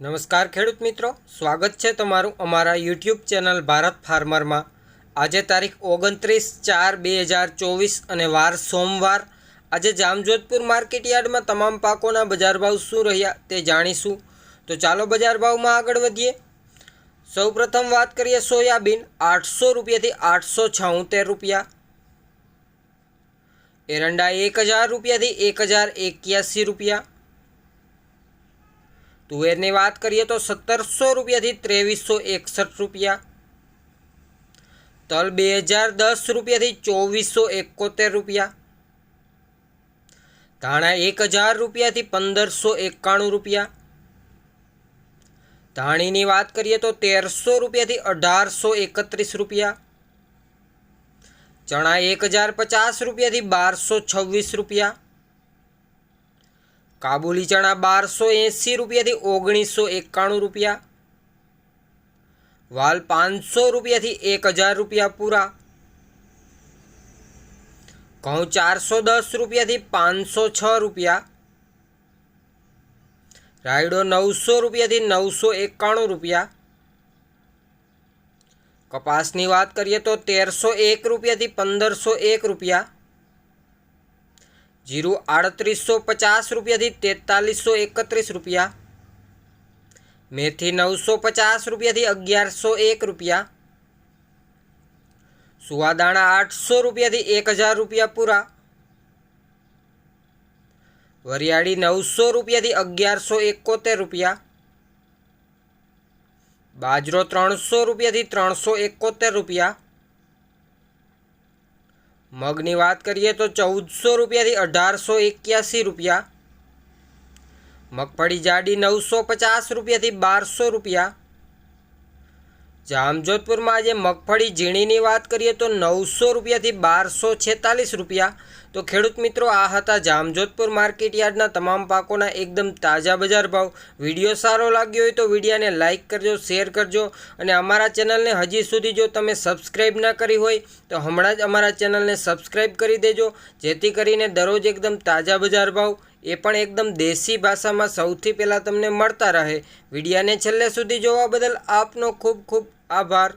નમસ્કાર ખેડૂત મિત્રો, સ્વાગત છે તમારું અમારા યુટ્યુબ ચેનલ ભારત ફાર્મરમાં। આજે તારીખ 29/4/2024 અને વાર સોમવાર। આજે જામજોધપુર માર્કેટ યાર્ડમાં તમામ પાકોના બજાર ભાવ શું રહ્યા તે જાણીશું। તો ચાલો બજાર ભાવમાં આગળ વધીએ। સૌપ્રથમ વાત કરીએ સોયાબીન 800 રૂપિયાથી 876 રૂપિયા, એરંડા 1000 રૂપિયાથી 1081 રૂપિયા, तुवेरनी बात करिए तो 1700 रुपया थी 2361 रुपया, तल 2010 रुपया थी 2471 रुपया, धाणा 1000 रुपया थी 1591 रुपया, धाणी नी बात करिए तो 1300 रुपया थी 1831 रुपया, चना 1050 रुपया थी 1226 रुपया, काबुली चना 1280 रुपया थी 1991 रुपया, वाल 500 रुपया थी 1000 रुपया पूरा, घऊं 410 रुपया थी 506 रुपया, रायडो 900 रुपया थी 991 रुपया, कपास की बात करिए तो 1301 रुपया थी 1501 रुपया, जीरु 3850 रुपया थी 4331 रुपया, मेथी 950 रुपया थी 1101 रुपया, सुवादाणा 800 रुपया थी 1000 रुपया पूरा, वरियाड़ी 900 रुपया थी 1171 रुपया, बाजरो 300 रुपया थी 371 रुपया, मगनी बात करिए तो 1400 रुपया थी 1881 रुपया, मगफड़ी जाडी 950 रुपया थी 1200 रुपया। जामजोधपुर में आज मगफड़ी झीणी की बात करिए तो 900 रुपया थी 1246 रुपया। तो खेडूत मित्रों, आ हता जामजोधपुर मार्केट यार्डना तमाम पाकोना एकदम ताजा बजार भाव। विडियो सारो लाग्यो होय तो विडियोने लाइक करजो, शेर करजो અને અમારા ચેનલને હજી સુધી જો તમે સબસ્ક્રાઈબ ના કરી હોય તો હમણાં જ અમારા ચેનલને સબસ્ક્રાઈબ કરી દેજો, જેથી કરીને દરરોજ એકદમ તાજા બજાર ભાવ એ પણ એકદમ દેશી ભાષામાં સૌથી પહેલાં તમને મળતા રહે। વિડિયોને છેલ્લે સુધી જોવા બદલ આપનો ખૂબ ખૂબ આભાર।